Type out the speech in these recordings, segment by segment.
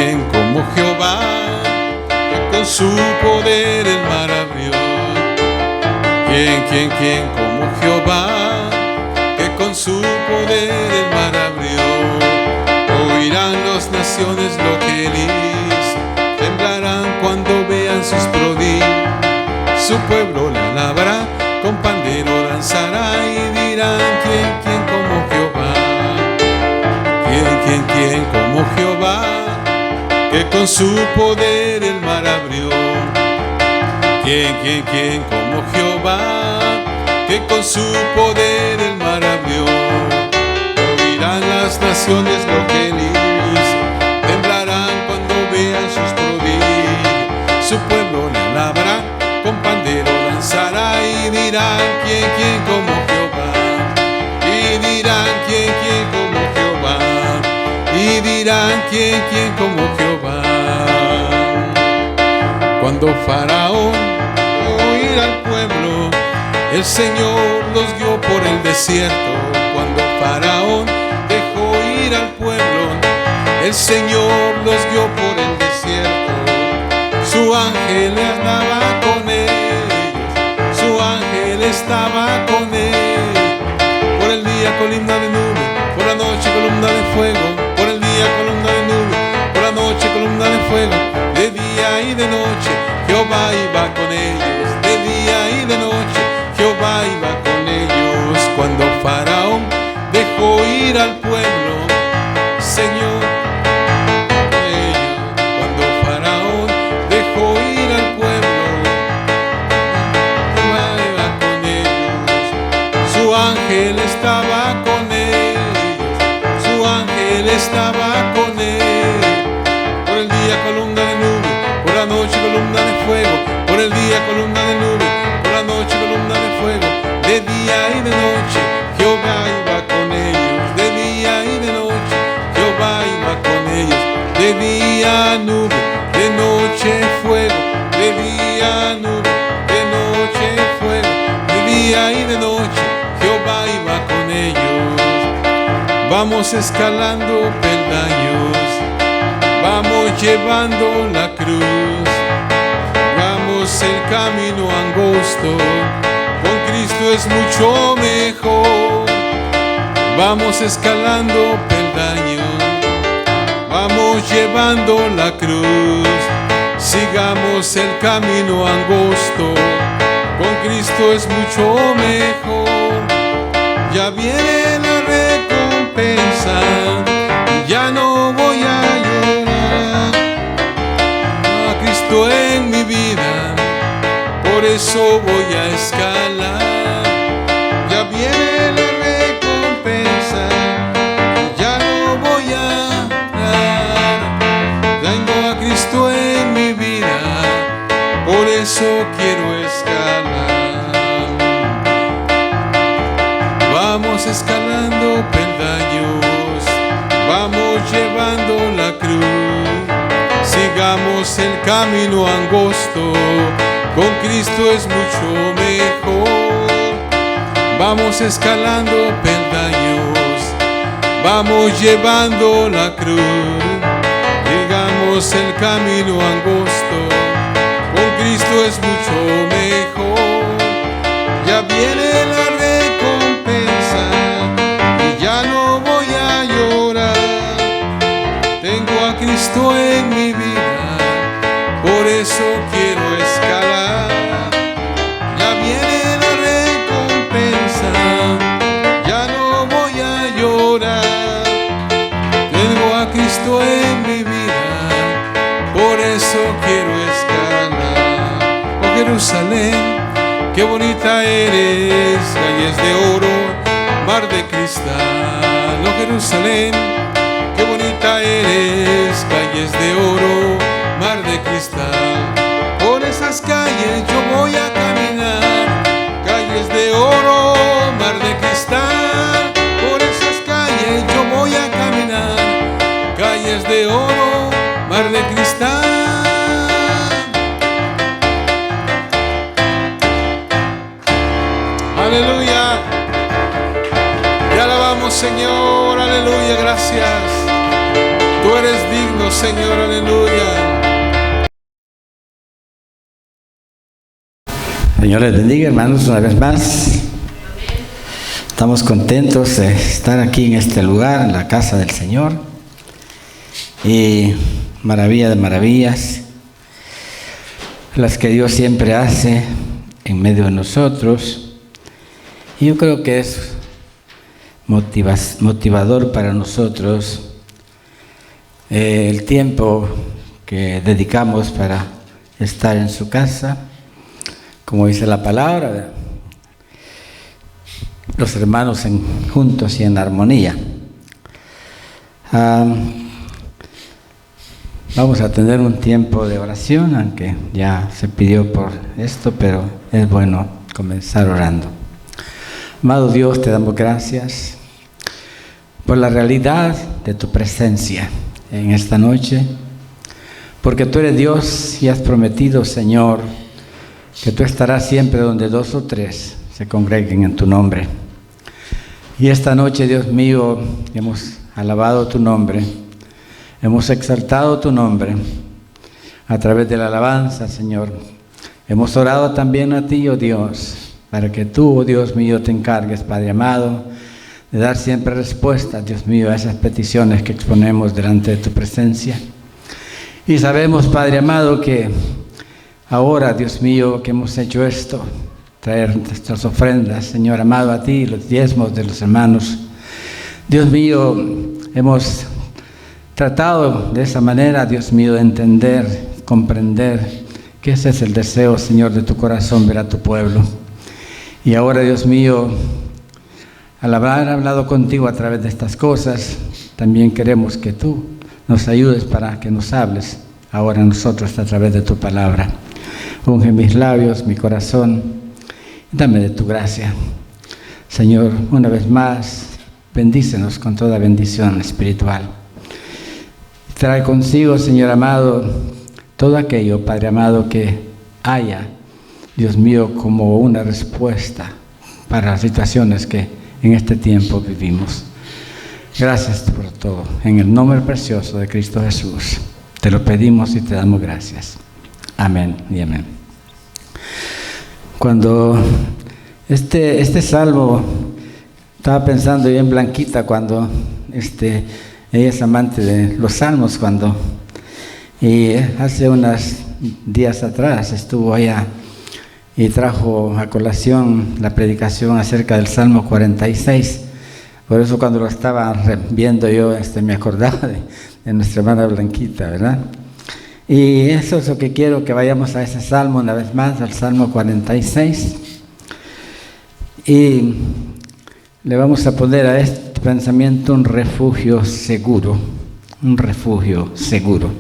quién como Jehová, que con su poder el mar abrió. ¿Quién como Jehová, que con su poder el mar abrió? Oirán las naciones lo que él hizo, temblarán cuando vean sus prodigios. Su pueblo le alabará, con pandero danzará y dirán: ¿Quién como Jehová? ¿Quién como Jehová, que con su poder el mar abrió? ¿Quién como Jehová, que con su poder el mar abrió? Oirán las naciones lo que él hizo, temblarán cuando vean sus prodigios. Su pueblo le alabará, con pandero danzará y dirán: ¿Quién como Jehová? Y dirán: ¿Quién como Jehová? Y dirán: ¿Quién como Jehová? Cuando Faraón oír al pueblo, el Señor los guió por el desierto. Cuando Faraón dejó ir al pueblo, el Señor los guió por el desierto. Su ángel andaba con ellos, su ángel estaba con él. Por el día columna de nube, por la noche columna de fuego. Por el día columna de nube, por la noche columna de fuego. De día y de noche Jehová iba con ellos, de día y de noche Jehová iba con ellos. Cuando Faraón dejó ir al pueblo, Señor con ellos. Cuando Faraón dejó ir al pueblo, Jehová iba con ellos. Su ángel estaba con ellos, su ángel estaba con él. Por el día columna de nube, por la noche columna de fuego. Por el día columna de nube, por la noche columna de fuego. De día y de noche Jehová iba con ellos, de día y de noche Jehová iba con ellos. De día nube, de noche fuego. De día nube, de noche fuego. De día y de noche Jehová iba con ellos. Vamos escalando peldaños, vamos llevando la cruz. Vamos el camino angosto, con Cristo es mucho mejor. Vamos escalando peldaños, vamos llevando la cruz. Sigamos el camino angosto, con Cristo es mucho mejor. Ya viene la recompensa, ya no voy a llorar. A Cristo en mi vida, por eso voy a escalar. Ya viene la recompensa, ya no voy a dar. Tengo a Cristo en mi vida, por eso quiero escalar. Vamos escalando peldaños, vamos llevando la cruz. Sigamos el camino angosto, con Cristo es mucho mejor. Vamos escalando peldaños, vamos llevando la cruz. Sigamos el camino angosto, con Cristo es mucho mejor. Ya viene la recompensa y ya no voy a llorar. Tengo a Cristo en mi vida, por eso quiero escalar. Ya viene la recompensa, ya no voy a llorar. Tengo a Cristo en mi vida, por eso quiero escalar. Oh Jerusalén, qué bonita eres, calles de oro, mar de cristal. Oh Jerusalén, qué bonita eres, calles de oro, mar de cristal. Por esas calles yo voy a caminar, calles de oro, mar de cristal. Por esas calles yo voy a caminar, calles de oro, mar de cristal. Aleluya, te alabamos, Señor, aleluya, gracias. Tú eres digno, adoramos, Señor, aleluya. Señor les bendiga, hermanos, una vez más. Estamos contentos de estar aquí en este lugar, en la casa del Señor. Y maravilla de maravillas, las que Dios siempre hace en medio de nosotros. Y yo creo que es motivador para nosotros el tiempo que dedicamos para estar en su casa. Como dice la palabra, los hermanos juntos y en armonía. Vamos a tener un tiempo de oración, aunque ya se pidió por esto, pero es bueno comenzar orando. Amado Dios, te damos gracias por la realidad de tu presencia en esta noche, porque tú eres Dios y has prometido, Señor, que tú estarás siempre donde 2 o 3 se congreguen en tu nombre. Y esta noche, Dios mío, hemos alabado tu nombre, hemos exaltado tu nombre a través de la alabanza, Señor. Hemos orado también a ti, oh Dios, para que tú, oh Dios mío, te encargues, Padre amado, de dar siempre respuesta, Dios mío, a esas peticiones que exponemos delante de tu presencia. Y sabemos, Padre amado, que ahora, Dios mío, que hemos hecho esto, traer nuestras ofrendas, Señor amado, a ti, los diezmos de los hermanos. Dios mío, hemos tratado de esa manera, Dios mío, de entender, comprender que ese es el deseo, Señor, de tu corazón, ver a tu pueblo. Y ahora, Dios mío, al haber hablado contigo a través de estas cosas, también queremos que tú nos ayudes para que nos hables ahora a nosotros a través de tu palabra. Unge mis labios, mi corazón, dame de tu gracia. Señor, una vez más, bendícenos con toda bendición espiritual. Trae consigo, Señor amado, todo aquello, Padre amado, que haya, Dios mío, como una respuesta para las situaciones que en este tiempo vivimos. Gracias por todo. En el nombre precioso de Cristo Jesús, te lo pedimos y te damos gracias. Amén y amén. Cuando este salmo, estaba pensando yo en Blanquita, cuando ella es amante de los salmos, y hace unos días atrás estuvo allá y trajo a colación la predicación acerca del Salmo 46. Por eso cuando lo estaba viendo yo, me acordaba de nuestra hermana Blanquita, ¿verdad? Y eso es lo que quiero, que vayamos a ese salmo una vez más, al Salmo 46. Y le vamos a poner a este pensamiento un refugio seguro. Un refugio seguro.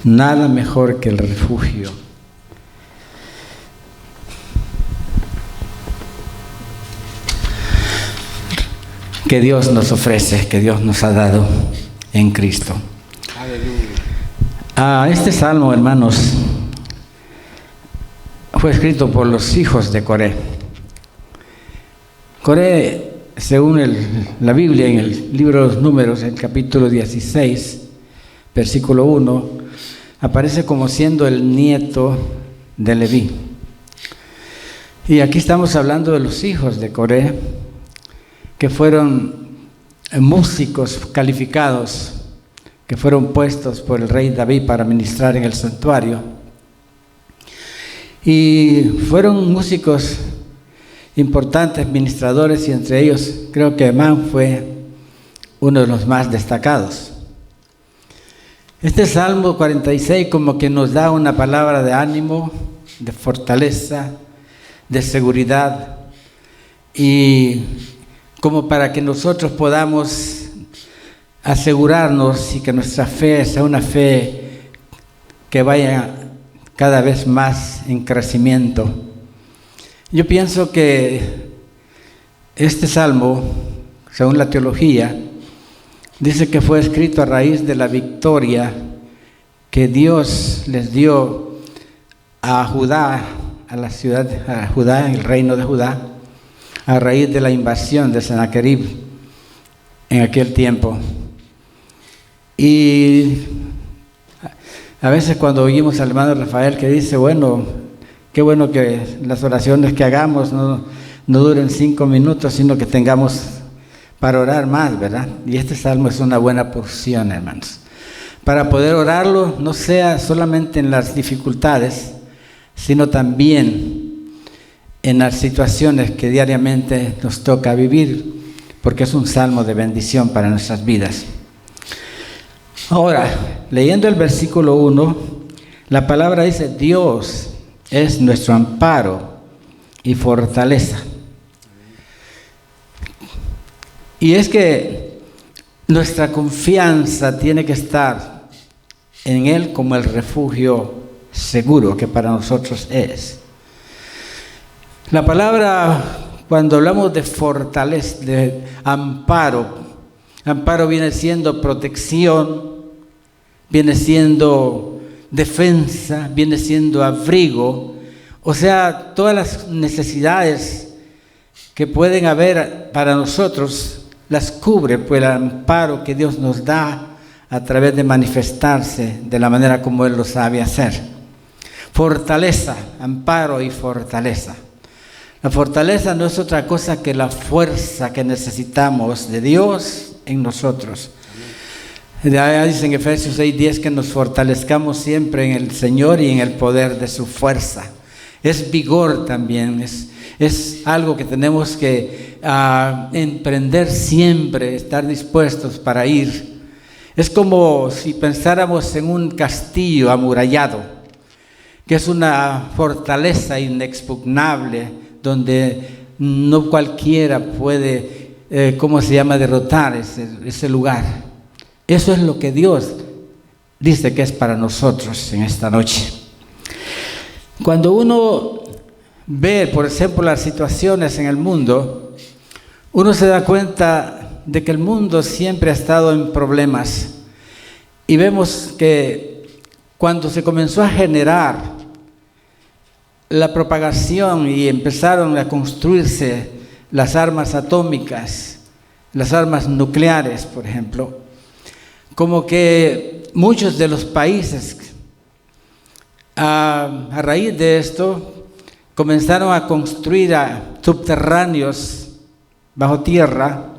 Nada mejor que el refugio. Que Dios nos ofrece, que Dios nos ha dado en Cristo. Este salmo, hermanos, fue escrito por los hijos de Coré. Coré, según la Biblia, en el libro de los Números, en el capítulo 16, versículo 1, aparece como siendo el nieto de Leví. Y aquí estamos hablando de los hijos de Coré, que fueron músicos calificados, que fueron puestos por el rey David para ministrar en el santuario. Y fueron músicos importantes, ministradores, y entre ellos creo que Emán fue uno de los más destacados. Este Salmo 46 como que nos da una palabra de ánimo, de fortaleza, de seguridad, y como para que nosotros podamos asegurarnos y que nuestra fe sea una fe que vaya cada vez más en crecimiento. Yo pienso que este salmo, según la teología, dice que fue escrito a raíz de la victoria que Dios les dio a Judá, a la ciudad de Judá, el reino de Judá, a raíz de la invasión de Sennacherib en aquel tiempo. Y a veces cuando oímos al hermano Rafael que dice, bueno, qué bueno que las oraciones que hagamos no duren 5 minutos, sino que tengamos para orar más, ¿verdad? Y este salmo es una buena porción, hermanos, para poder orarlo, no sea solamente en las dificultades, sino también en las situaciones que diariamente nos toca vivir, porque es un salmo de bendición para nuestras vidas. Ahora, leyendo el versículo 1, la palabra dice, Dios es nuestro amparo y fortaleza. Y es que nuestra confianza tiene que estar en Él como el refugio seguro que para nosotros es. La palabra, cuando hablamos de fortaleza, de amparo viene siendo protección, viene siendo defensa, viene siendo abrigo, o sea, todas las necesidades que pueden haber para nosotros las cubre por el amparo que Dios nos da a través de manifestarse de la manera como Él lo sabe hacer. Fortaleza, amparo y fortaleza. La fortaleza no es otra cosa que la fuerza que necesitamos de Dios en nosotros. Ya dice en Efesios 6:10 que nos fortalezcamos siempre en el Señor y en el poder de su fuerza. Es vigor también, es algo que tenemos que emprender siempre, estar dispuestos para ir. Es como si pensáramos en un castillo amurallado, que es una fortaleza inexpugnable, donde no cualquiera puede, derrotar ese lugar. Eso es lo que Dios dice que es para nosotros en esta noche. Cuando uno ve, por ejemplo, las situaciones en el mundo, uno se da cuenta de que el mundo siempre ha estado en problemas. Y vemos que cuando se comenzó a generar la propagación y empezaron a construirse las armas atómicas, las armas nucleares, por ejemplo, como que muchos de los países a raíz de esto comenzaron a construir subterráneos bajo tierra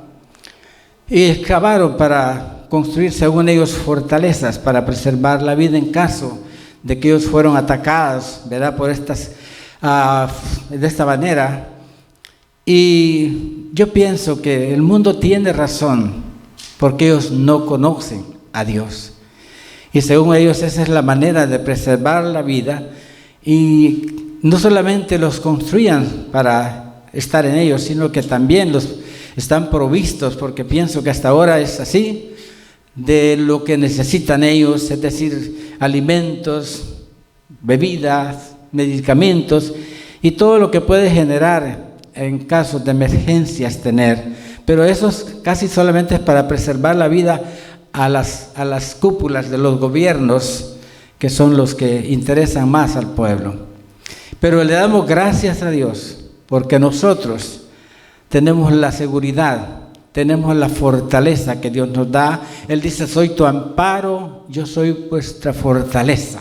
y excavaron para construir, según ellos, fortalezas para preservar la vida en caso de que ellos fueron atacados, ¿verdad?, por de esta manera. Y yo pienso que el mundo tiene razón, porque ellos no conocen a Dios. Y según ellos esa es la manera de preservar la vida, y no solamente los construían para estar en ellos, sino que también los están provistos, porque pienso que hasta ahora es así, de lo que necesitan ellos, es decir, alimentos, bebidas, medicamentos y todo lo que puede generar en casos de emergencias tener. Pero eso casi solamente es para preservar la vida a las cúpulas de los gobiernos, que son los que interesan más al pueblo. Pero le damos gracias a Dios porque nosotros tenemos la seguridad, tenemos la fortaleza que Dios nos da. Él dice, soy tu amparo, yo soy vuestra fortaleza.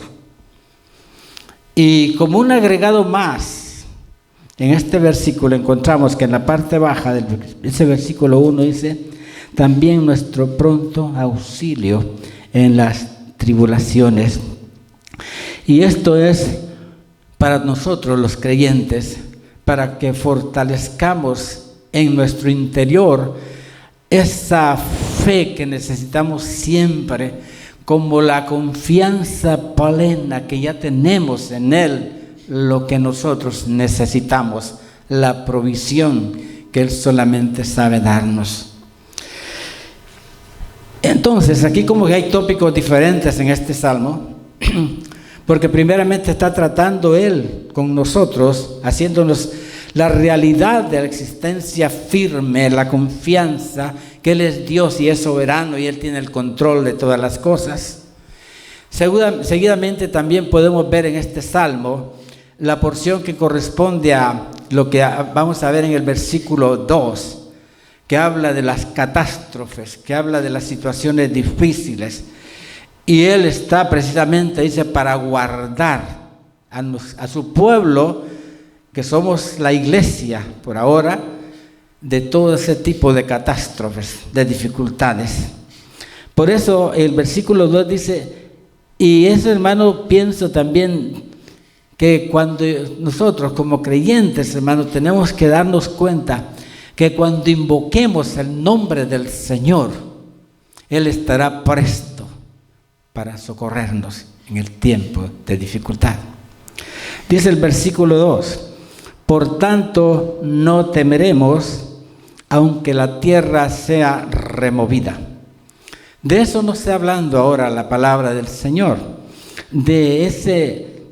Y como un agregado más, en este versículo encontramos que en la parte baja de ese versículo 1 dice, también nuestro pronto auxilio en las tribulaciones. Y esto es para nosotros los creyentes, para que fortalezcamos en nuestro interior esa fe que necesitamos siempre, como la confianza plena que ya tenemos en Él, lo que nosotros necesitamos, la provisión que Él solamente sabe darnos. Entonces, aquí como que hay tópicos diferentes en este salmo, porque primeramente está tratando Él con nosotros, haciéndonos la realidad de la existencia firme, la confianza que Él es Dios y es soberano y Él tiene el control de todas las cosas. Seguidamente también podemos ver en este salmo la porción que corresponde a lo que vamos a ver en el versículo 2, que habla de las catástrofes, que habla de las situaciones difíciles. Y Él está precisamente, dice, para guardar a su pueblo, que somos la iglesia por ahora, de todo ese tipo de catástrofes, de dificultades. Por eso el versículo 2 dice, y eso, hermano, pienso también que cuando nosotros como creyentes, hermano, tenemos que darnos cuenta que cuando invoquemos el nombre del Señor, Él estará presto para socorrernos en el tiempo de dificultad. Dice el versículo 2, por tanto no temeremos, aunque la tierra sea removida. De eso nos está hablando ahora la palabra del Señor, de ese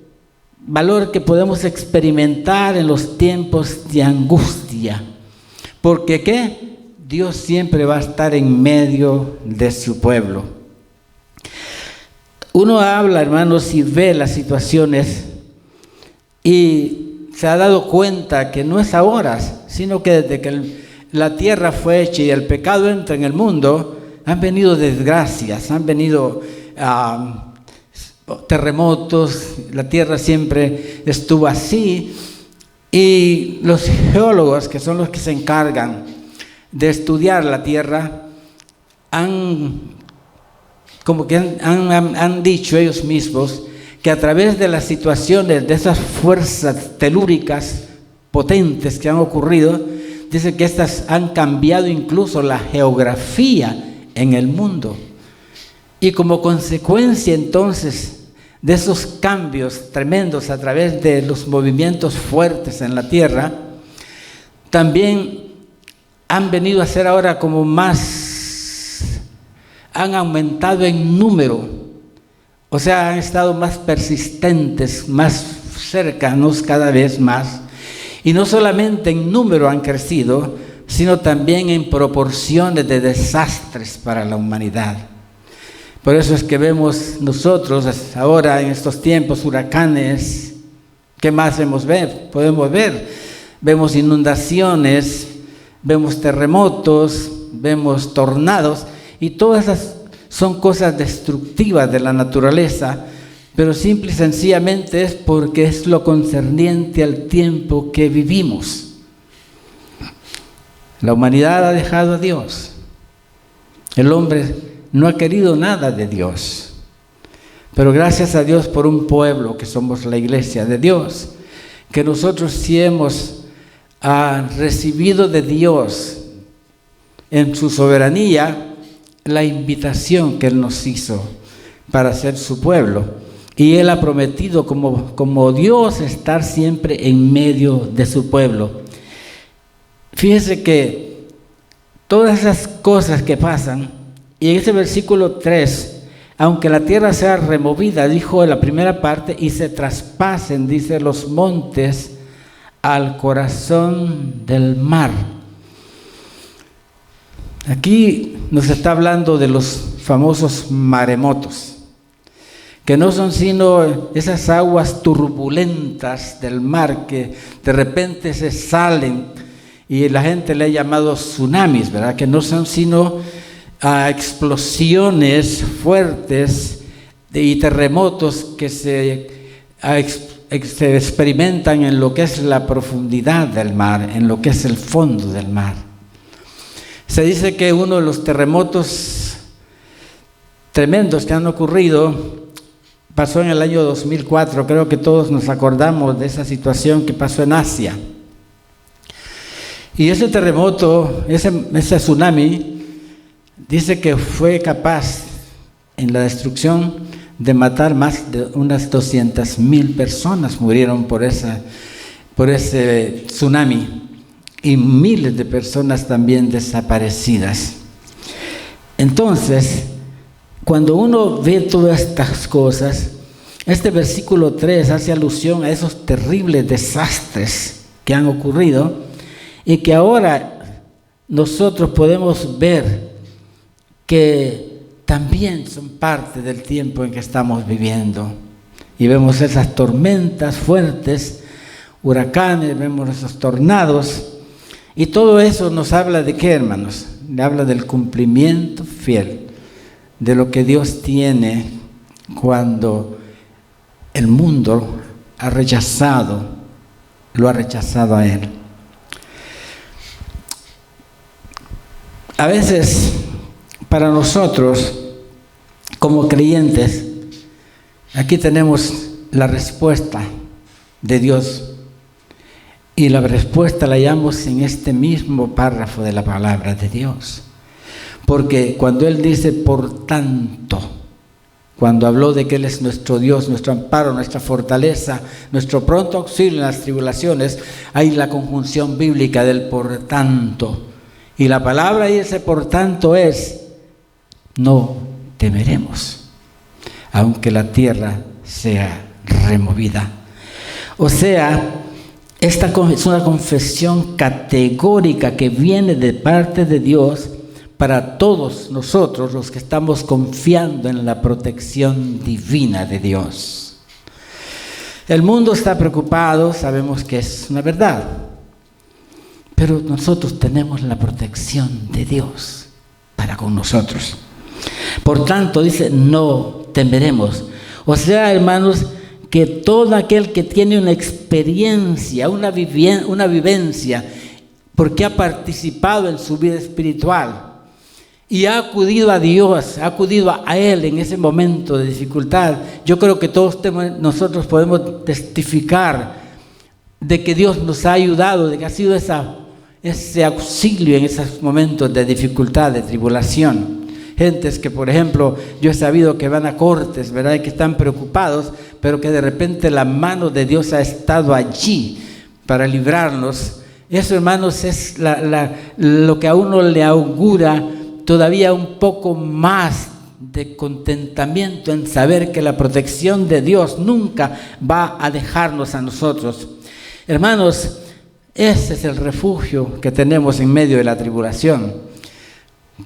valor que podemos experimentar en los tiempos de angustia. Porque ¿qué? Dios siempre va a estar en medio de su pueblo. Uno habla, hermanos, y ve las situaciones y se ha dado cuenta que no es ahora, sino que desde que la tierra fue hecha y el pecado entra en el mundo, han venido desgracias, han venido terremotos, la tierra siempre estuvo así. Y los geólogos, que son los que se encargan de estudiar la tierra, han dicho ellos mismos que a través de las situaciones, de esas fuerzas telúricas potentes que han ocurrido, dice que estas han cambiado incluso la geografía en el mundo. Y como consecuencia entonces de esos cambios tremendos a través de los movimientos fuertes en la tierra, también han venido a ser ahora como más, han aumentado en número, o sea, han estado más persistentes, más cercanos cada vez más, y no solamente en número han crecido, sino también en proporciones de desastres para la humanidad. Por eso es que vemos nosotros ahora en estos tiempos huracanes. ¿Qué más podemos ver? Vemos inundaciones, vemos terremotos, vemos tornados, y todas esas son cosas destructivas de la naturaleza, pero simple y sencillamente es porque es lo concerniente al tiempo que vivimos. La humanidad ha dejado a Dios. El hombre no ha querido nada de Dios. Pero gracias a Dios por un pueblo que somos la iglesia de Dios, que nosotros sí hemos recibido de Dios en su soberanía la invitación que Él nos hizo para ser su pueblo. Y Él ha prometido como Dios estar siempre en medio de su pueblo. Fíjese que todas esas cosas que pasan, y en ese versículo 3, aunque la tierra sea removida, dijo en la primera parte, y se traspasen, dice, los montes al corazón del mar. Aquí nos está hablando de los famosos maremotos, que no son sino esas aguas turbulentas del mar que de repente se salen, y la gente le ha llamado tsunamis, ¿verdad? Que no son sino explosiones fuertes y terremotos que se experimentan en lo que es la profundidad del mar, en lo que es el fondo del mar. Se dice que uno de los terremotos tremendos que han ocurrido pasó en el año 2004, creo que todos nos acordamos de esa situación que pasó en Asia. Y ese terremoto, ese tsunami, dice que fue capaz en la destrucción de matar más de unas 200,000 personas, murieron por ese tsunami, y miles de personas también desaparecidas. Entonces, cuando uno ve todas estas cosas, este versículo 3 hace alusión a esos terribles desastres que han ocurrido y que ahora nosotros podemos ver que también son parte del tiempo en que estamos viviendo. Y vemos esas tormentas fuertes, huracanes, vemos esos tornados, Y todo eso nos habla de qué, hermanos? Le habla del cumplimiento fiel de lo que Dios tiene cuando el mundo lo ha rechazado a Él. A veces, para nosotros, como creyentes, aquí tenemos la respuesta de Dios. Y la respuesta la hallamos en este mismo párrafo de la palabra de Dios. Porque cuando Él dice, por tanto, cuando habló de que Él es nuestro Dios, nuestro amparo, nuestra fortaleza, nuestro pronto auxilio en las tribulaciones, hay la conjunción bíblica del por tanto. Y la palabra y ese por tanto es, no temeremos, aunque la tierra sea removida. O sea, esta es una confesión categórica que viene de parte de Dios para todos nosotros los que estamos confiando en la protección divina de Dios. El mundo está preocupado, sabemos que es una verdad, pero nosotros tenemos la protección de Dios para con nosotros. Por tanto, dice, no temeremos. O sea, hermanos, que todo aquel que tiene una experiencia, una vivencia, porque ha participado en su vida espiritual y ha acudido a Dios, ha acudido a Él en ese momento de dificultad, yo creo que todos nosotros podemos testificar de que Dios nos ha ayudado, de que ha sido ese auxilio en esos momentos de dificultad, de tribulación. Gentes que, por ejemplo, yo he sabido que van a cortes, ¿verdad? Y que están preocupados, pero que de repente la mano de Dios ha estado allí para librarnos. Eso, hermanos, es lo que a uno le augura todavía un poco más de contentamiento en saber que la protección de Dios nunca va a dejarnos a nosotros. Hermanos, ese es el refugio que tenemos en medio de la tribulación.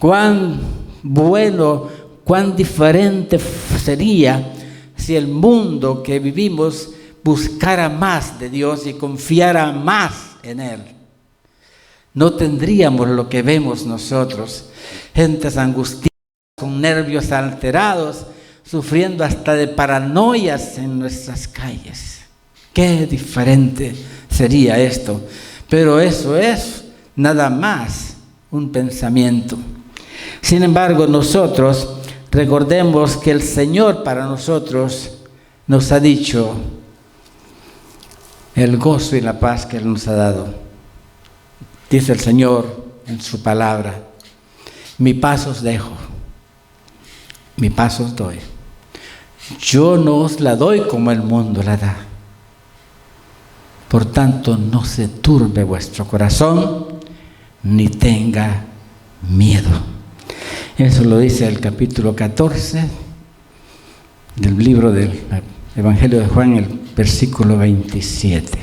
Cuán bueno, cuán diferente sería si el mundo que vivimos buscara más de Dios y confiara más en Él. No tendríamos lo que vemos nosotros, gentes angustiadas, con nervios alterados, sufriendo hasta de paranoias en nuestras calles. Qué diferente sería esto, pero eso es nada más un pensamiento. Sin embargo, nosotros recordemos que el Señor para nosotros nos ha dicho el gozo y la paz que Él nos ha dado. Dice el Señor en su palabra, mi paz os dejo, mi paz os doy. Yo no os la doy como el mundo la da. Por tanto, no se turbe vuestro corazón, ni tenga miedo. Eso lo dice el capítulo 14 del libro del Evangelio de Juan, el versículo 27.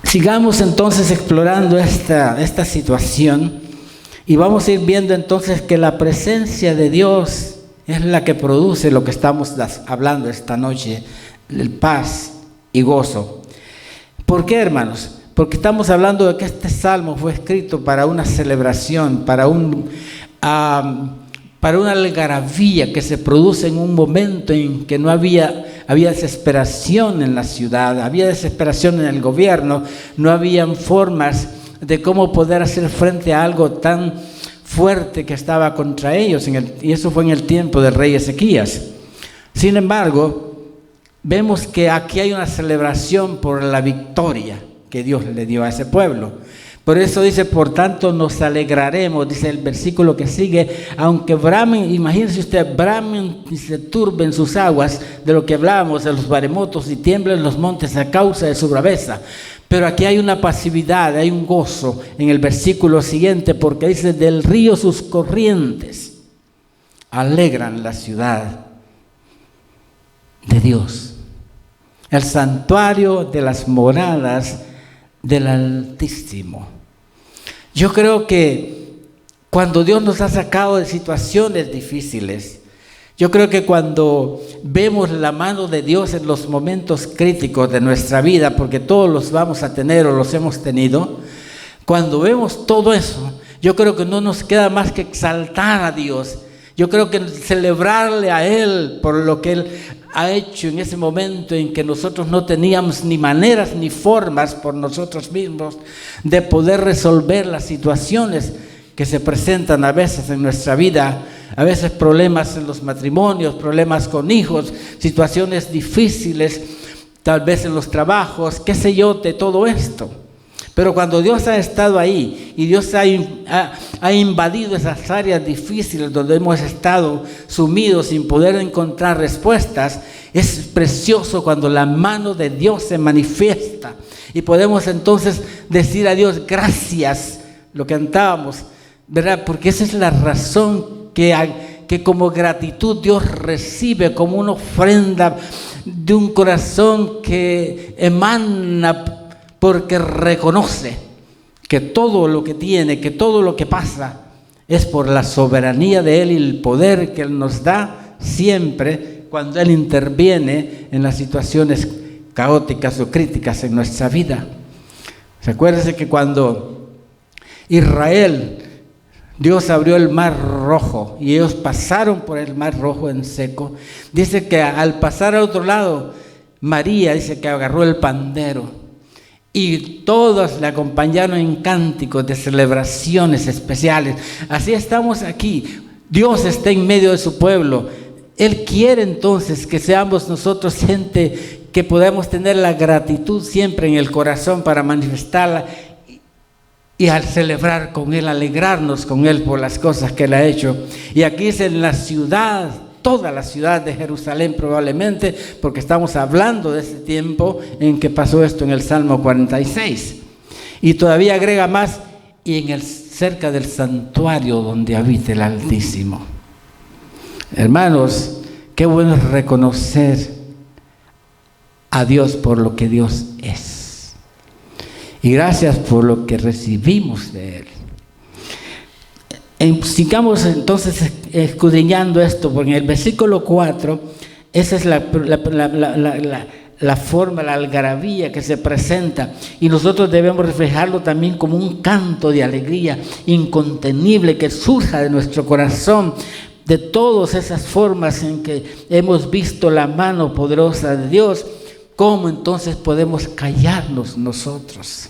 Sigamos entonces explorando esta situación y vamos a ir viendo entonces que la presencia de Dios es la que produce lo que estamos hablando esta noche, el paz y gozo. ¿Por qué, hermanos? Porque estamos hablando de que este salmo fue escrito para una celebración, para una algarabía que se produce en un momento en que no había desesperación en la ciudad, había desesperación en el gobierno, no habían formas de cómo poder hacer frente a algo tan fuerte que estaba contra ellos, y eso fue en el tiempo del rey Ezequías. Sin embargo, vemos que aquí hay una celebración por la victoria que Dios le dio a ese pueblo. Por eso dice, por tanto nos alegraremos, dice el versículo que sigue, aunque bramen, imagínense usted, bramen y se turben sus aguas, de lo que hablábamos, de los maremotos, y tiemblen los montes a causa de su braveza. Pero aquí hay una pasividad, hay un gozo en el versículo siguiente, porque dice, del río sus corrientes alegran la ciudad de Dios, el santuario de las moradas del Altísimo. Yo creo que cuando Dios nos ha sacado de situaciones difíciles, yo creo que cuando vemos la mano de Dios en los momentos críticos de nuestra vida, porque todos los vamos a tener o los hemos tenido, Cuando vemos todo eso, yo creo que no nos queda más que exaltar a Dios. Yo creo que celebrarle a Él por lo que Él ha hecho en ese momento en que nosotros no teníamos ni maneras ni formas por nosotros mismos de poder resolver las situaciones que se presentan a veces en nuestra vida, a veces problemas en los matrimonios, problemas con hijos, situaciones difíciles, tal vez en los trabajos, qué sé yo, de todo esto. Pero cuando Dios ha estado ahí y Dios ha invadido esas áreas difíciles donde hemos estado sumidos sin poder encontrar respuestas, es precioso cuando la mano de Dios se manifiesta y podemos entonces decir a Dios gracias, lo cantábamos, ¿verdad? Porque esa es la razón que como gratitud Dios recibe como una ofrenda de un corazón que emana porque reconoce que todo lo que tiene, que todo lo que pasa es por la soberanía de Él y el poder que Él nos da siempre cuando Él interviene en las situaciones caóticas o críticas en nuestra vida. Recuérdense que cuando Israel, Dios abrió el mar rojo y ellos pasaron por el mar rojo en seco, dice que al pasar al otro lado, María dice que agarró el pandero y todos le acompañaron en cánticos de celebraciones especiales. Así estamos aquí. Dios está en medio de su pueblo. Él quiere entonces que seamos nosotros gente que podamos tener la gratitud siempre en el corazón para manifestarla y al celebrar con Él, alegrarnos con Él por las cosas que Él ha hecho. Y aquí es en la ciudad, toda la ciudad de Jerusalén probablemente, porque estamos hablando de ese tiempo en que pasó esto en el Salmo 46. Y todavía agrega más, y cerca del santuario donde habita el Altísimo. Hermanos, qué bueno es reconocer a Dios por lo que Dios es. Y gracias por lo que recibimos de Él. Sigamos entonces escudriñando esto, porque en el versículo 4, esa es la forma, la algarabía que se presenta, y nosotros debemos reflejarlo también como un canto de alegría incontenible que surja de nuestro corazón, de todas esas formas en que hemos visto la mano poderosa de Dios. ¿Cómo entonces podemos callarnos nosotros?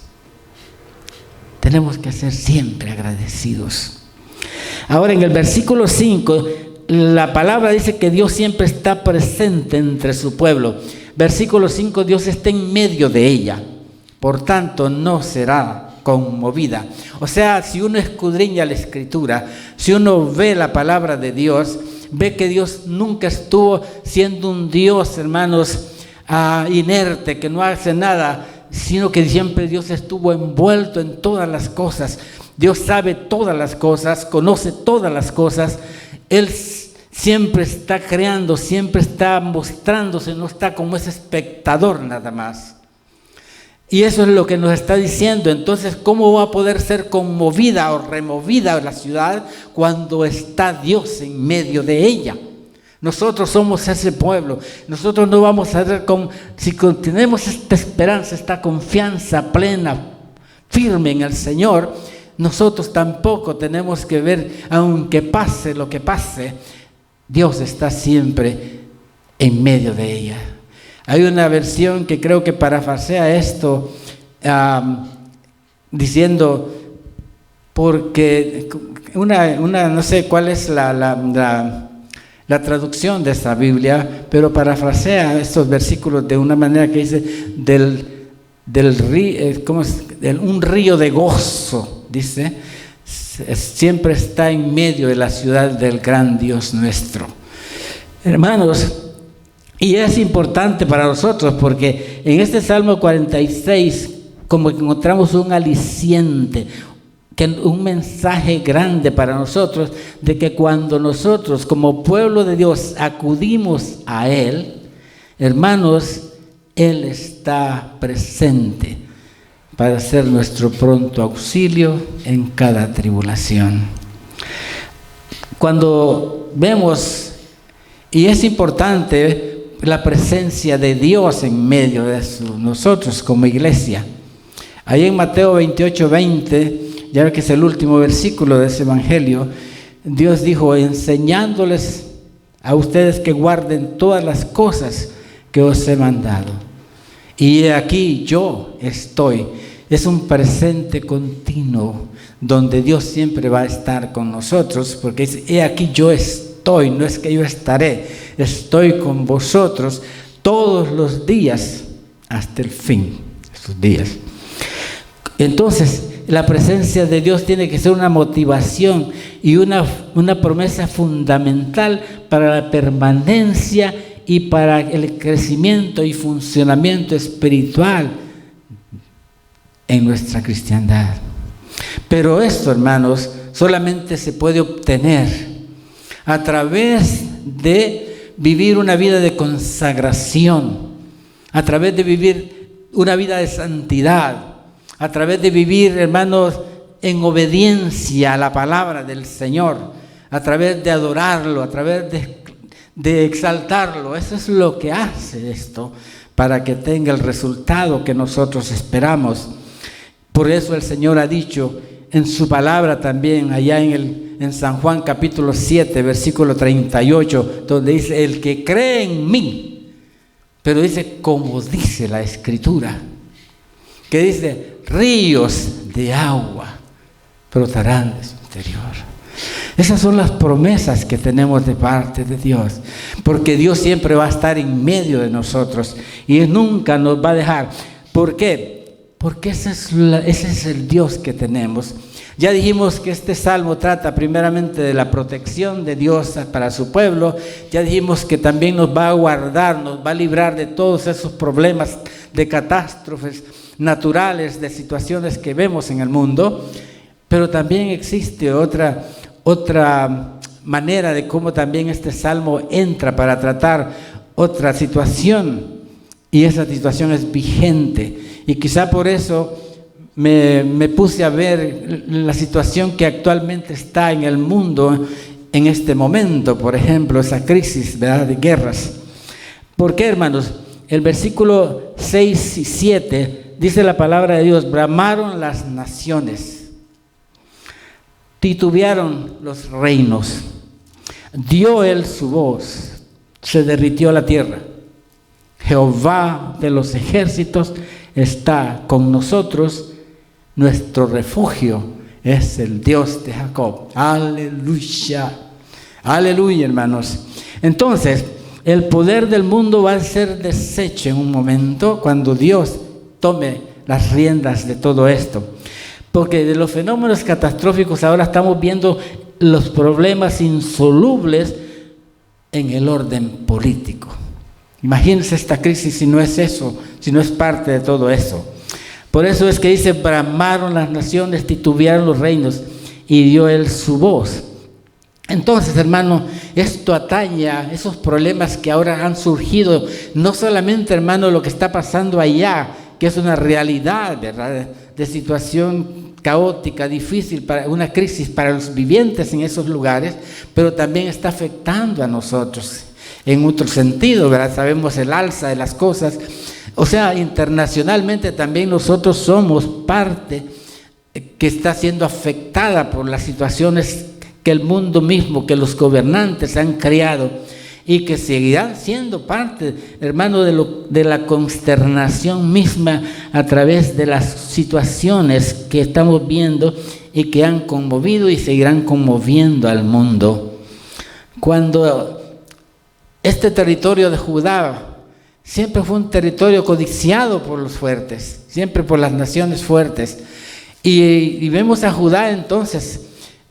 Tenemos que ser siempre agradecidos. Ahora en el versículo 5, la palabra dice que Dios siempre está presente entre su pueblo. Versículo 5, Dios está en medio de ella, por tanto no será conmovida. O sea, si uno escudriña la Escritura, si uno ve la palabra de Dios, ve que Dios nunca estuvo siendo un Dios, hermanos, inerte, que no hace nada, sino que siempre Dios estuvo envuelto en todas las cosas. Dios sabe todas las cosas, conoce todas las cosas. Él siempre está creando, siempre está mostrándose, no está como ese espectador nada más. Y eso es lo que nos está diciendo. Entonces, ¿cómo va a poder ser conmovida o removida la ciudad cuando está Dios en medio de ella? Nosotros somos ese pueblo. Nosotros no vamos a ver si tenemos esta esperanza, esta confianza plena, firme en el Señor. Nosotros tampoco tenemos que ver, aunque pase lo que pase, Dios está siempre en medio de ella. Hay una versión que creo que parafrasea esto diciendo, porque no sé cuál es la traducción de esta Biblia, pero parafrasea estos versículos de una manera que dice un río de gozo. Dice, siempre está en medio de la ciudad del gran Dios nuestro. Hermanos, y es importante para nosotros porque en este Salmo 46 como que encontramos un aliciente, un mensaje grande para nosotros de que cuando nosotros como pueblo de Dios acudimos a Él, hermanos, Él está presente para ser nuestro pronto auxilio en cada tribulación. Cuando vemos, y es importante la presencia de Dios en medio de nosotros como iglesia, Ahí en Mateo 28:20, ya que es el último versículo de ese evangelio, Dios dijo, enseñándoles a ustedes que guarden todas las cosas que os he mandado. Y he aquí yo estoy. Es un presente continuo donde Dios siempre va a estar con nosotros, porque dice, he aquí yo estoy, no es que yo estaré, estoy con vosotros todos los días hasta el fin de sus días. Entonces, la presencia de Dios tiene que ser una motivación y una promesa fundamental para la permanencia y para el crecimiento y funcionamiento espiritual en nuestra cristiandad. Pero esto, hermanos, solamente se puede obtener a través de vivir una vida de consagración, a través de vivir una vida de santidad, a través de vivir, hermanos, en obediencia a la palabra del Señor, a través de adorarlo, a través de exaltarlo. Eso es lo que hace esto, para que tenga el resultado que nosotros esperamos. Por eso el Señor ha dicho en su palabra también, allá en San Juan capítulo 7, versículo 38, donde dice, el que cree en mí, pero dice, como dice la Escritura, que dice, ríos de agua brotarán de su interior. Esas son las promesas que tenemos de parte de Dios, porque Dios siempre va a estar en medio de nosotros y nunca nos va a dejar. ¿Por qué? Porque ese es el Dios que tenemos. Ya dijimos que este salmo trata primeramente de la protección de Dios para su pueblo. Ya dijimos que también nos va a guardar, nos va a librar de todos esos problemas, de catástrofes naturales, de situaciones que vemos en el mundo. Pero también existe otra manera de cómo también este salmo entra para tratar otra situación, y esa situación es vigente. Y quizá por eso me puse a ver la situación que actualmente está en el mundo en este momento, por ejemplo, esa crisis, ¿verdad?, de guerras. ¿Por qué, hermanos? El versículo 6 y 7 dice la palabra de Dios, bramaron las naciones, titubearon los reinos, dio él su voz, se derritió la tierra. Jehová de los ejércitos está con nosotros, nuestro refugio es el Dios de Jacob. Aleluya, aleluya, hermanos. Entonces, el poder del mundo va a ser deshecho en un momento cuando Dios tome las riendas de todo esto. Porque de los fenómenos catastróficos ahora estamos viendo los problemas insolubles en el orden político. Imagínense esta crisis si no es eso, si no es parte de todo eso. Por eso es que dice, bramaron las naciones, titubearon los reinos, y dio él su voz. Entonces, hermano, esto atañe a esos problemas que ahora han surgido, no solamente, hermano, lo que está pasando allá, que es una realidad, ¿verdad?, de situación caótica, difícil, para una crisis para los vivientes en esos lugares, pero también está afectando a nosotros en otro sentido, ¿verdad? Sabemos el alza de las cosas. O sea, internacionalmente también nosotros somos parte que está siendo afectada por las situaciones que el mundo mismo, que los gobernantes han creado, y que seguirán siendo parte, hermano, de la consternación misma a través de las situaciones que estamos viendo y que han conmovido y seguirán conmoviendo al mundo. Cuando este territorio de Judá siempre fue un territorio codiciado por los fuertes, siempre por las naciones fuertes. Y vemos a Judá entonces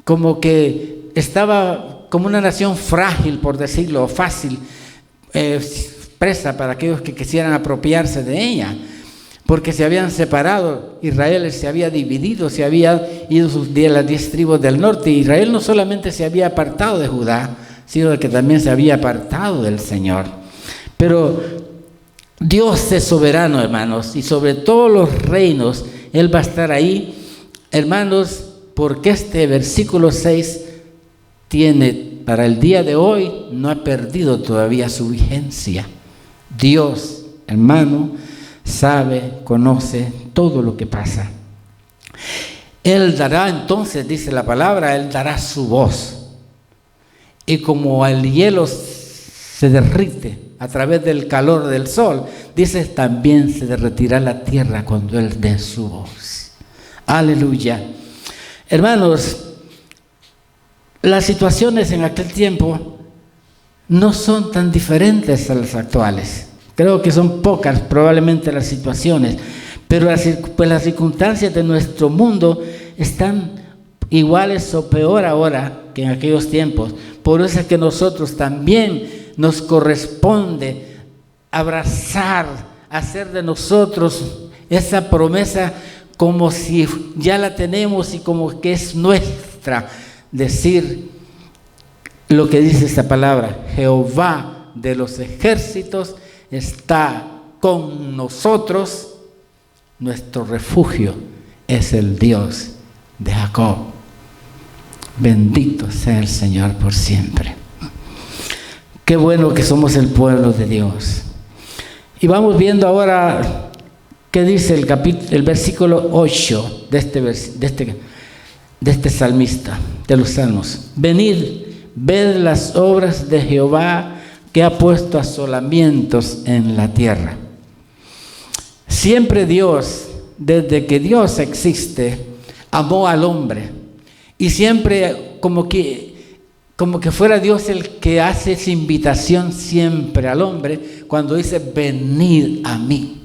como que estaba como una nación frágil, por decirlo fácil, presa para aquellos que quisieran apropiarse de ella, porque se habían separado. Israel se había dividido, se había ido de las 10 tribus del norte. Israel no solamente se había apartado de Judá, sino que también se había apartado del Señor. Pero Dios es soberano, hermanos, y sobre todos los reinos Él va a estar ahí, hermanos, porque este versículo 6 tiene, para el día de hoy, no ha perdido todavía su vigencia. Dios, hermano, sabe, conoce todo lo que pasa. Él dará entonces, dice la palabra, Él dará su voz. Y como el hielo se derrite a través del calor del sol, dice, también se derretirá la tierra cuando Él dé su voz. Aleluya. Hermanos, las situaciones en aquel tiempo no son tan diferentes a las actuales. Creo que son pocas probablemente las situaciones, pero las circunstancias de nuestro mundo están iguales o peor ahora que en aquellos tiempos. Por eso es que nosotros también nos corresponde abrazar, hacer de nosotros esa promesa como si ya la tenemos y como que es nuestra. Decir lo que dice esta palabra: Jehová de los ejércitos está con nosotros, nuestro refugio es el Dios de Jacob. Bendito sea el Señor por siempre. Qué bueno que somos el pueblo de Dios. Y vamos viendo ahora qué dice el versículo 8 de este salmista, de los salmos. Venid, ved las obras de Jehová, que ha puesto asolamientos en la tierra. Siempre Dios, desde que Dios existe, amó al hombre. Y siempre como que fuera Dios el que hace esa invitación siempre al hombre cuando dice: venid a mí.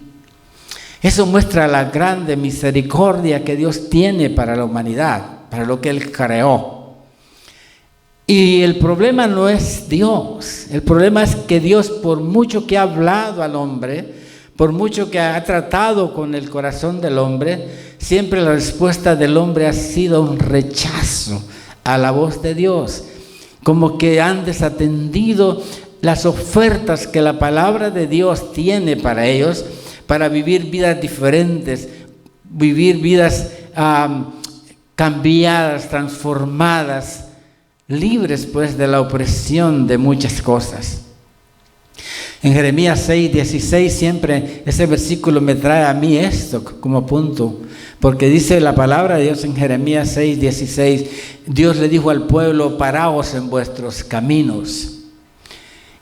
Eso muestra la grande misericordia que Dios tiene para la humanidad, para lo que Él creó. Y el problema no es Dios, el problema es que Dios, por mucho que ha hablado al hombre, por mucho que ha tratado con el corazón del hombre, siempre la respuesta del hombre ha sido un rechazo a la voz de Dios, como que han desatendido las ofertas que la palabra de Dios tiene para ellos, para vivir vidas diferentes, vivir vidas cambiadas, transformadas, libres pues de la opresión de muchas cosas. En Jeremías 6:16 siempre ese versículo me trae a mí esto como punto, porque dice la palabra de Dios en Jeremías 6:16, Dios le dijo al pueblo: paraos en vuestros caminos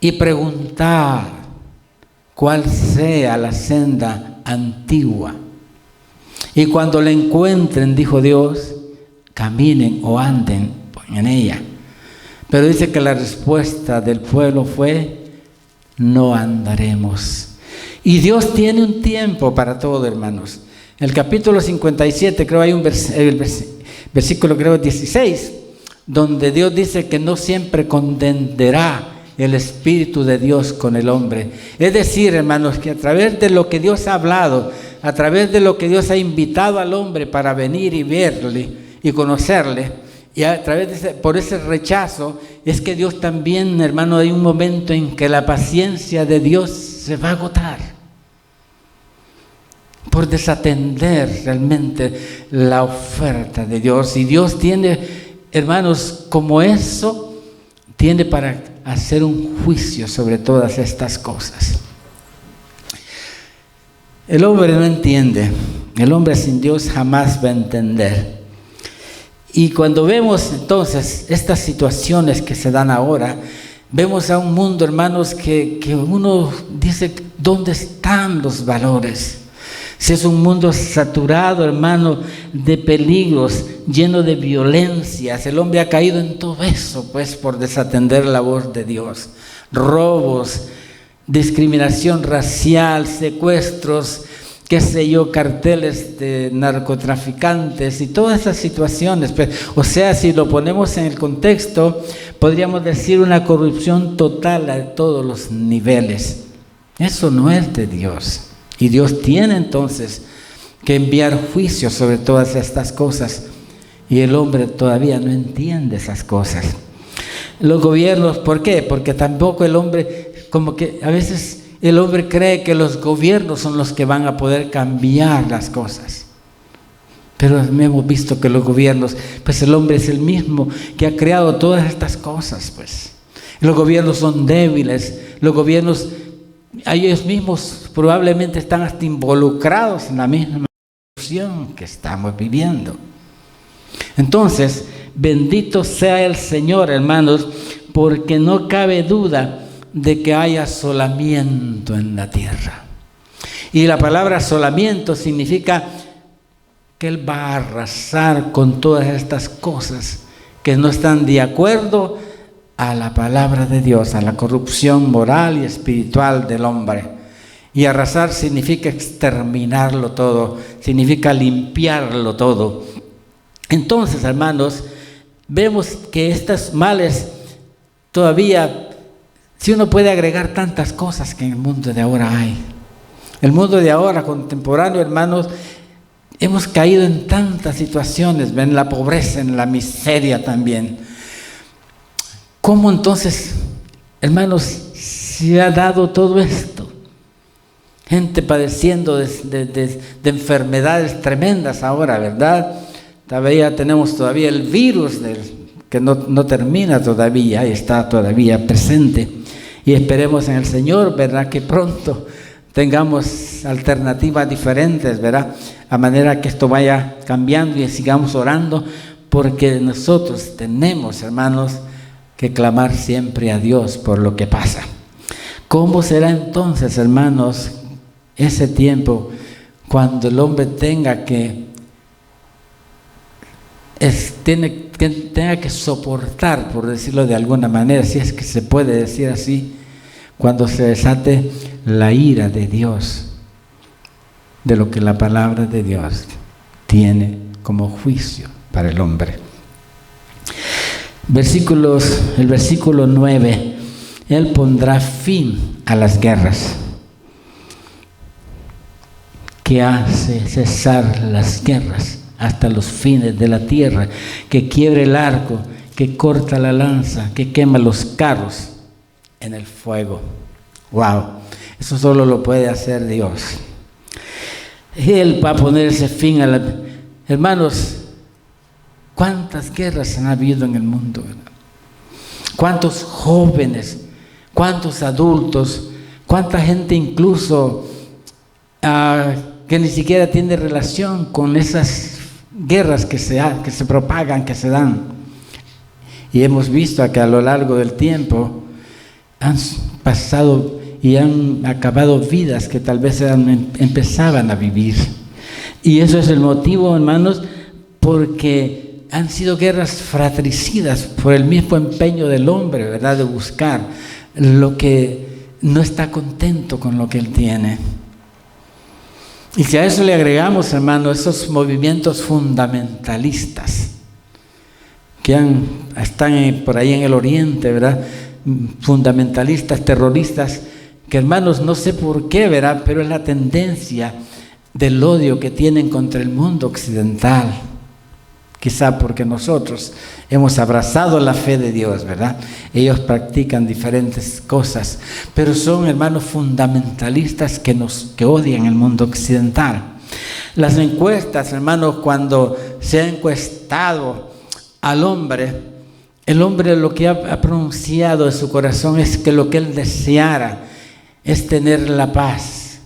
y preguntad cuál sea la senda antigua, y cuando la encuentren, dijo Dios, caminen o anden en ella. Pero dice que la respuesta del pueblo fue: no andaremos. Y Dios tiene un tiempo para todo, hermanos. En el capítulo 57, creo hay un versículo, creo 16, donde Dios dice que no siempre contenderá el Espíritu de Dios con el hombre. Es decir, hermanos, que a través de lo que Dios ha hablado, a través de lo que Dios ha invitado al hombre para venir y verle y conocerle, y a través de por ese rechazo, es que Dios también, hermano, hay un momento en que la paciencia de Dios se va a agotar por desatender realmente la oferta de Dios. Y Dios tiene, hermanos, como eso, tiene para hacer un juicio sobre todas estas cosas. El hombre no entiende, el hombre sin Dios jamás va a entender. Y cuando vemos entonces estas situaciones que se dan ahora, vemos a un mundo, hermanos, que uno dice: ¿dónde están los valores? Si es un mundo saturado, hermano, de peligros, lleno de violencias. El hombre ha caído en todo eso, pues, por desatender la voz de Dios. Robos, discriminación racial, secuestros, qué sé yo, carteles de narcotraficantes y todas esas situaciones. O sea, si lo ponemos en el contexto, podríamos decir una corrupción total a todos los niveles. Eso no es de Dios. Y Dios tiene entonces que enviar juicio sobre todas estas cosas. Y el hombre todavía no entiende esas cosas. Los gobiernos, ¿por qué? Porque tampoco el hombre, como que a veces el hombre cree que los gobiernos son los que van a poder cambiar las cosas. Pero hemos visto que los gobiernos, pues el hombre es el mismo que ha creado todas estas cosas, pues. Los gobiernos son débiles, los gobiernos, ellos mismos probablemente están hasta involucrados en la misma que estamos viviendo. Entonces, bendito sea el Señor, hermanos, porque no cabe duda de que hay asolamiento en la tierra. Y la palabra asolamiento significa que Él va a arrasar con todas estas cosas que no están de acuerdo a la palabra de Dios, a la corrupción moral y espiritual del hombre. Y arrasar significa exterminarlo todo, significa limpiarlo todo. Entonces, hermanos, vemos que estos males todavía, si uno puede agregar tantas cosas que en el mundo de ahora hay. El mundo de ahora, contemporáneo, hermanos, hemos caído en tantas situaciones, en la pobreza, en la miseria también. ¿Cómo entonces, hermanos, se ha dado todo esto? Gente padeciendo de enfermedades tremendas ahora, ¿verdad? Todavía tenemos el virus que no termina todavía, está todavía presente. Y esperemos en el Señor, ¿verdad?, que pronto tengamos alternativas diferentes, ¿verdad?, a manera que esto vaya cambiando y sigamos orando, porque nosotros tenemos, hermanos, que clamar siempre a Dios por lo que pasa. ¿Cómo será entonces, hermanos, ese tiempo cuando el hombre tenga que soportar, por decirlo de alguna manera, si es que se puede decir así, cuando se desate la ira de Dios, de lo que la palabra de Dios tiene como juicio para el hombre? El versículo 9, Él pondrá fin a las guerras, que hace cesar las guerras hasta los fines de la tierra, que quiebre el arco, que corta la lanza, que quema los carros en el fuego. ¡Wow! Eso solo lo puede hacer Dios. Él va a ponerse fin a la... Hermanos, ¿cuántas guerras han habido en el mundo? ¿Cuántos jóvenes? ¿Cuántos adultos? ¿Cuánta gente incluso que ni siquiera tiene relación con esas guerras que se propagan, que se dan? Y hemos visto que a lo largo del tiempo han pasado y han acabado vidas que tal vez empezaban a vivir. Y eso es el motivo, hermanos, porque han sido guerras fratricidas por el mismo empeño del hombre, ¿verdad?, de buscar lo que no está contento con lo que él tiene. Y si a eso le agregamos, hermano, esos movimientos fundamentalistas que están por ahí en el oriente, ¿verdad?, fundamentalistas, terroristas, que, hermanos, no sé por qué, ¿verdad?, pero es la tendencia del odio que tienen contra el mundo occidental. Quizá porque nosotros hemos abrazado la fe de Dios, ¿verdad? Ellos practican diferentes cosas, pero son, hermanos, fundamentalistas que odian el mundo occidental. Las encuestas, hermanos, cuando se ha encuestado al hombre, el hombre lo que ha pronunciado en su corazón es que lo que él deseara es tener la paz,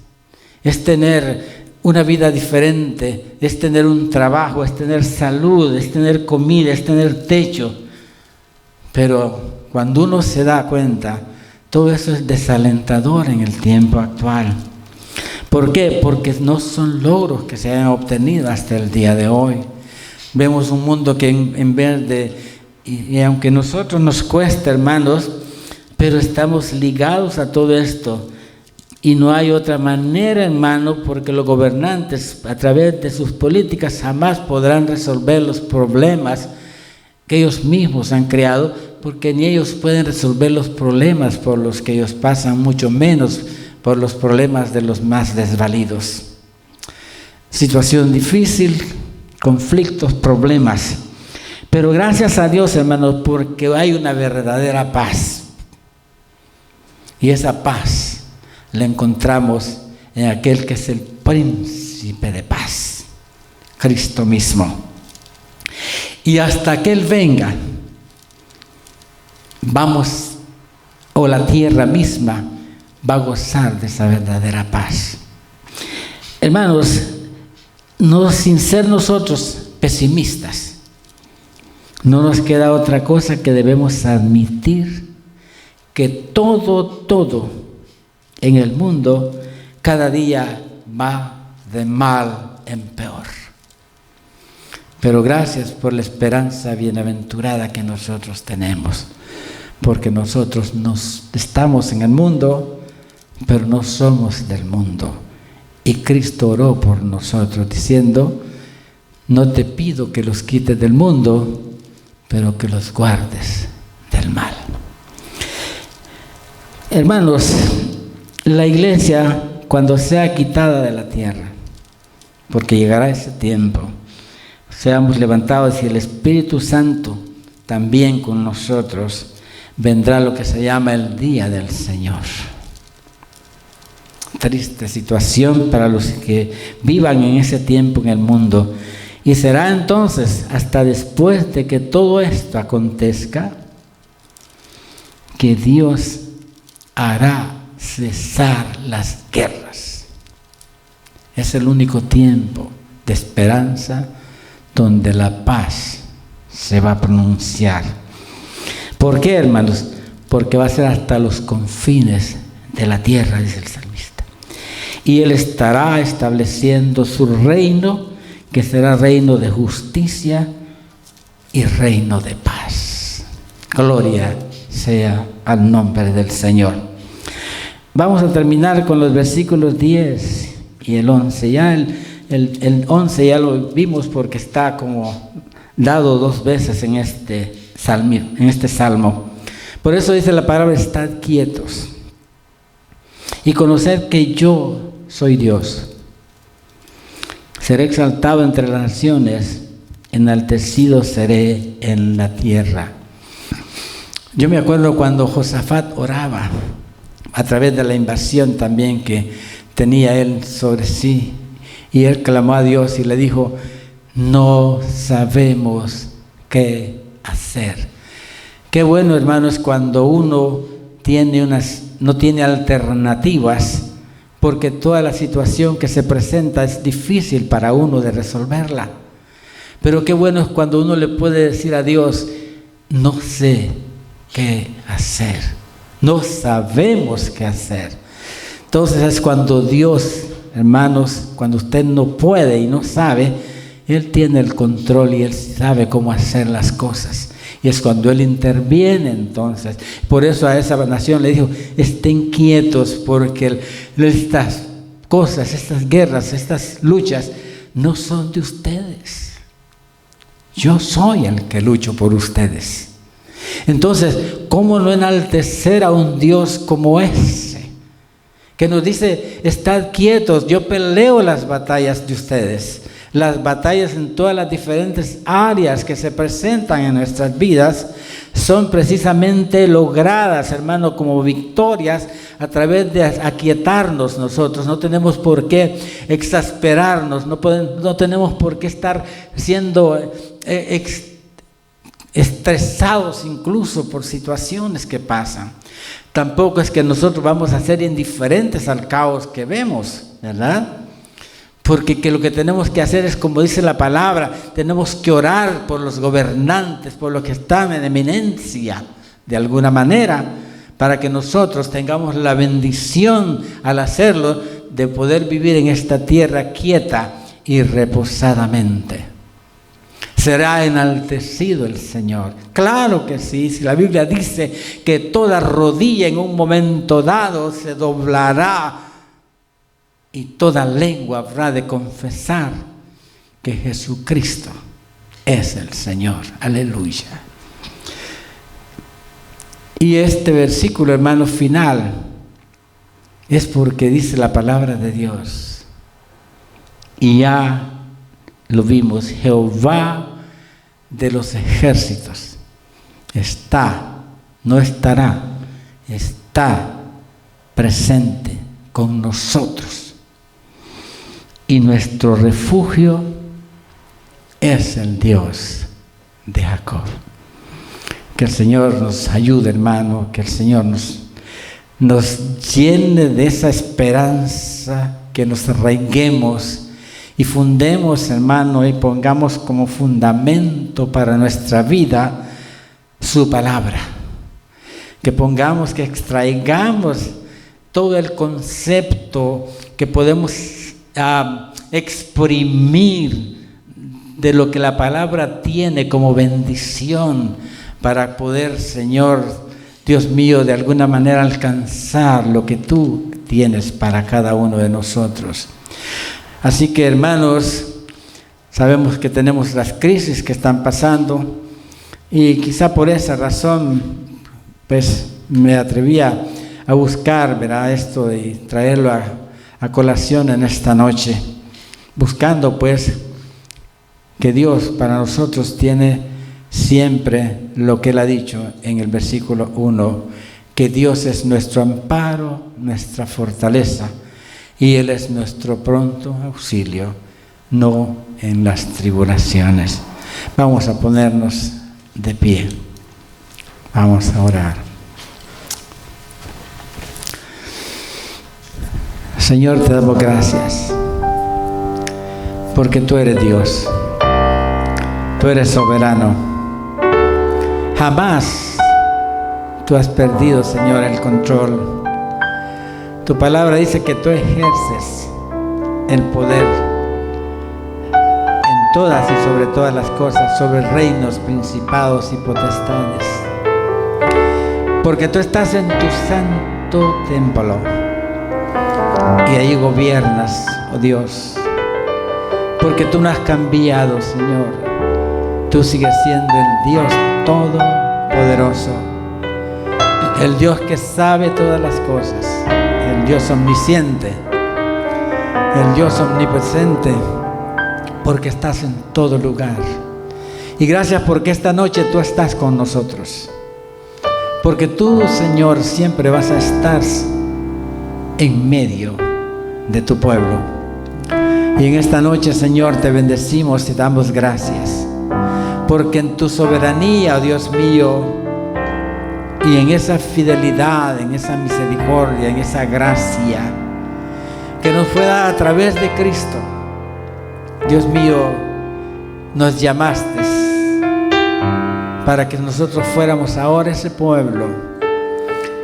es tener una vida diferente, es tener un trabajo, es tener salud, es tener comida, es tener techo. Pero cuando uno se da cuenta, todo eso es desalentador en el tiempo actual. ¿Por qué? Porque no son logros que se hayan obtenido hasta el día de hoy. Vemos un mundo que en vez de, y aunque a nosotros nos cuesta, hermanos, pero estamos ligados a todo esto. Y no hay otra manera, hermano, porque los gobernantes, a través de sus políticas, jamás podrán resolver los problemas que ellos mismos han creado, porque ni ellos pueden resolver los problemas por los que ellos pasan, mucho menos por los problemas de los más desvalidos. Situación difícil, conflictos, problemas. Pero gracias a Dios, hermanos, porque hay una verdadera paz. Y esa paz la encontramos en aquel que es el príncipe de paz, Cristo mismo. Y hasta que Él venga, la tierra misma va a gozar de esa verdadera paz. Hermanos, no, sin ser nosotros pesimistas, no nos queda otra cosa que debemos admitir que todo en el mundo cada día va de mal en peor. Pero gracias por la esperanza bienaventurada que nosotros tenemos, porque nosotros estamos en el mundo, pero no somos del mundo. Y Cristo oró por nosotros diciendo: no te pido que los quites del mundo, pero que los guardes del mal. Hermanos, la iglesia, cuando sea quitada de la tierra, porque llegará ese tiempo, seamos levantados y el Espíritu Santo también con nosotros, vendrá lo que se llama el día del Señor. Triste situación para los que vivan en ese tiempo en el mundo. Y será entonces hasta después de que todo esto acontezca que Dios hará cesar las guerras. Es el único tiempo de esperanza donde la paz se va a pronunciar. ¿Por qué, hermanos? Porque va a ser hasta los confines de la tierra, dice el salmista. Y Él estará estableciendo su reino, que será reino de justicia y reino de paz. Gloria sea al nombre del Señor. Vamos a terminar con los versículos 10 y el 11. Ya el 11 ya lo vimos porque está como dado dos veces en este salmo. Por eso dice la palabra: estad quietos y conoced que yo soy Dios. Seré exaltado entre las naciones, enaltecido seré en la tierra. Yo me acuerdo cuando Josafat oraba a través de la invasión también que tenía él sobre sí, y él clamó a Dios y le dijo: no sabemos qué hacer. Qué bueno, hermanos, cuando uno no tiene alternativas, porque toda la situación que se presenta es difícil para uno de resolverla. Pero qué bueno es cuando uno le puede decir a Dios: no sé qué hacer, no sabemos qué hacer. Entonces es cuando Dios, hermanos, cuando usted no puede y no sabe, Él tiene el control y Él sabe cómo hacer las cosas. Y es cuando Él interviene entonces. Por eso a esa nación le dijo: estén quietos, porque estas cosas, estas guerras, estas luchas no son de ustedes. Yo soy el que lucho por ustedes. Entonces, ¿cómo no enaltecer a un Dios como ese? Que nos dice: estad quietos, yo peleo las batallas de ustedes. Las batallas en todas las diferentes áreas que se presentan en nuestras vidas son precisamente logradas, hermano, como victorias a través de aquietarnos nosotros. No tenemos por qué exasperarnos, no tenemos por qué estar siendo estresados incluso por situaciones que pasan. Tampoco es que nosotros vamos a ser indiferentes al caos que vemos, ¿verdad? Porque lo que tenemos que hacer es, como dice la palabra, tenemos que orar por los gobernantes, por los que están en eminencia, de alguna manera, para que nosotros tengamos la bendición al hacerlo de poder vivir en esta tierra quieta y reposadamente. Será enaltecido el Señor. Claro que sí, si la Biblia dice que toda rodilla en un momento dado se doblará y toda lengua habrá de confesar que Jesucristo es el Señor. Aleluya. Y este versículo, hermano, final, es porque dice la palabra de Dios. Y ya lo vimos: Jehová de los ejércitos está, no estará, está presente con nosotros. Y nuestro refugio es el Dios de Jacob. Que el Señor nos ayude, hermano, que el Señor nos llene de esa esperanza, que nos arraiguemos y fundemos, hermano, y pongamos como fundamento para nuestra vida su palabra. Que pongamos, que extraigamos todo el concepto que podemos exprimir de lo que la palabra tiene como bendición para poder, Señor, Dios mío, de alguna manera alcanzar lo que tú tienes para cada uno de nosotros. Así que, hermanos, sabemos que tenemos las crisis que están pasando y quizá por esa razón, pues, me atrevía a buscar, ¿verdad?, esto y traerlo a colación en esta noche, buscando, pues, que Dios para nosotros tiene siempre lo que Él ha dicho en el versículo 1, que Dios es nuestro amparo, nuestra fortaleza, y Él es nuestro pronto auxilio, no en las tribulaciones. Vamos a ponernos de pie. Vamos a orar. Señor, te damos gracias, porque tú eres Dios, tú eres soberano. Jamás tú has perdido, Señor, el control. Tu palabra dice que tú ejerces el poder en todas y sobre todas las cosas, sobre reinos, principados y potestades. Porque tú estás en tu santo templo y ahí gobiernas, oh Dios. Porque tú no has cambiado, Señor. Tú sigues siendo el Dios todopoderoso, el Dios que sabe todas las cosas, el Dios omnisciente, el Dios omnipresente, porque estás en todo lugar. Y gracias porque esta noche tú estás con nosotros, porque tú, Señor, siempre vas a estar en medio de tu pueblo. Y en esta noche, Señor, te bendecimos y damos gracias, porque en tu soberanía, oh Dios mío, y en esa fidelidad, en esa misericordia, en esa gracia que nos fue dada a través de Cristo, Dios mío, nos llamaste para que nosotros fuéramos ahora ese pueblo,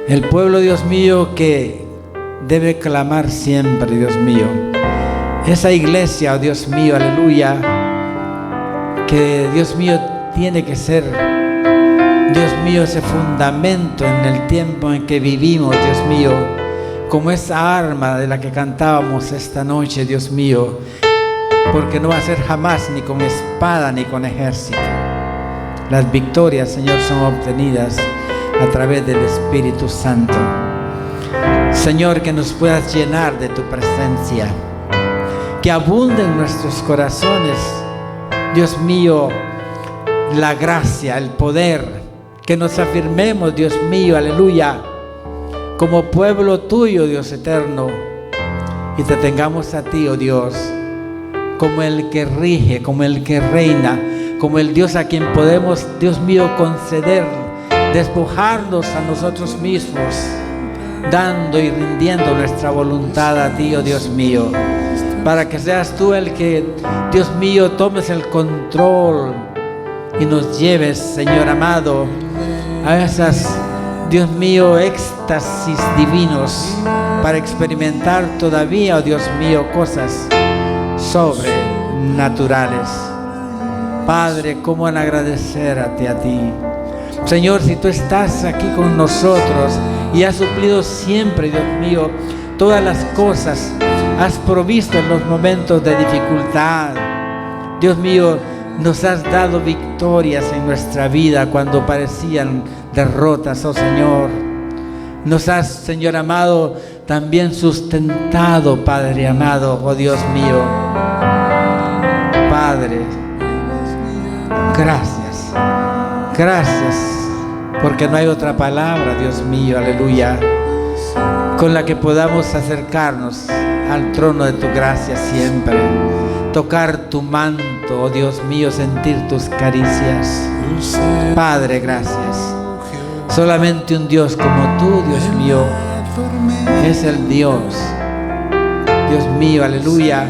el pueblo, Dios mío, que debe clamar siempre, Dios mío, esa iglesia, oh Dios mío, aleluya, que Dios mío tiene que ser, Dios mío, ese fundamento en el tiempo en que vivimos, Dios mío, como esa arma de la que cantábamos esta noche, Dios mío, porque no va a ser jamás ni con espada ni con ejército. Las victorias, Señor, son obtenidas a través del Espíritu Santo. Señor, que nos puedas llenar de tu presencia, que abunde en nuestros corazones, Dios mío, la gracia, el poder, que nos afirmemos, Dios mío, aleluya, como pueblo tuyo, Dios eterno, y te tengamos a ti, oh Dios, como el que rige, como el que reina, como el Dios a quien podemos, Dios mío, conceder, despojarnos a nosotros mismos, dando y rindiendo nuestra voluntad a ti, oh Dios mío, para que seas tú el que, Dios mío, tomes el control y nos lleves, Señor amado, a esas, Dios mío, éxtasis divinos, para experimentar todavía, oh Dios mío, cosas sobrenaturales. Padre, cómo en agradecerte a ti, Señor, si tú estás aquí con nosotros y has suplido siempre, Dios mío, todas las cosas, has provisto en los momentos de dificultad, Dios mío, nos has dado victorias en nuestra vida cuando parecían derrotas, oh Señor. Nos has, Señor amado, también sustentado, Padre amado, oh Dios mío. Padre, gracias, gracias, porque no hay otra palabra, Dios mío, aleluya, con la que podamos acercarnos al trono de tu gracia siempre, tocar tu manto, oh Dios mío, sentir tus caricias. Padre, gracias. Solamente un Dios como tú, Dios mío, es el Dios Dios mío, aleluya,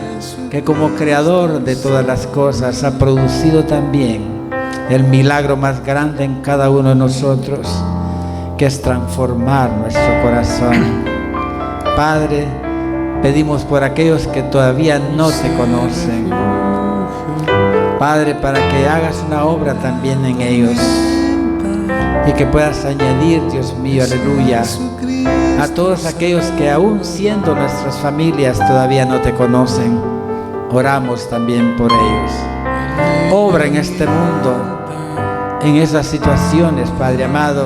que como creador de todas las cosas ha producido también el milagro más grande en cada uno de nosotros, que es transformar nuestro corazón. Padre, pedimos por aquellos que todavía no te conocen, Padre, para que hagas una obra también en ellos y que puedas añadir, Dios mío, aleluya, a todos aquellos que aún siendo nuestras familias todavía no te conocen. Oramos también por ellos. Obra en este mundo, en esas situaciones, Padre amado,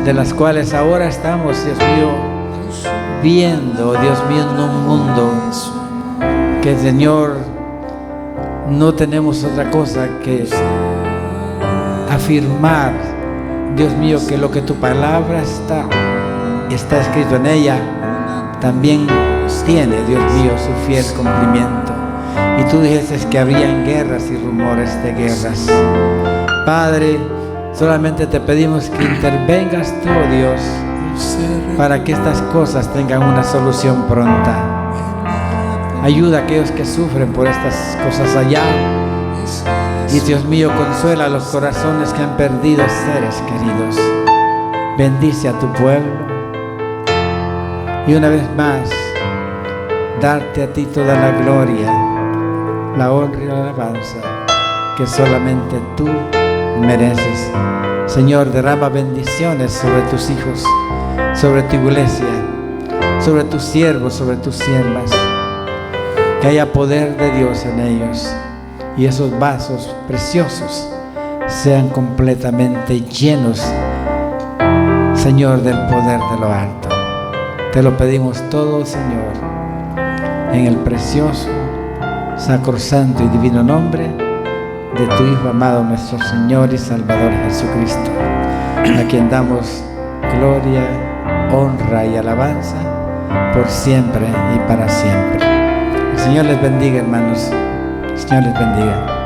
de las cuales ahora estamos, Dios mío, viendo, Dios mío, en un mundo que, Señor, no tenemos otra cosa que afirmar, Dios mío, que lo que tu palabra está escrito en ella, también tiene, Dios mío, su fiel cumplimiento. Y tú dijiste que habrían guerras y rumores de guerras. Padre, solamente te pedimos que intervengas tú, Dios, para que estas cosas tengan una solución pronta. Ayuda a aquellos que sufren por estas cosas allá. Y Dios mío, consuela a los corazones que han perdido seres queridos. Bendice a tu pueblo. Y una vez más, darte a ti toda la gloria, la honra y la alabanza que solamente tú mereces. Señor, derrama bendiciones sobre tus hijos, sobre tu iglesia, sobre tus siervos, sobre tus siervas. Que haya poder de Dios en ellos y esos vasos preciosos sean completamente llenos, Señor, del poder de lo alto. Te lo pedimos todo, Señor, en el precioso, sacrosanto y divino nombre de tu Hijo amado, nuestro Señor y Salvador Jesucristo, a quien damos gloria, honra y alabanza por siempre y para siempre. El Señor les bendiga, hermanos. El Señor les bendiga.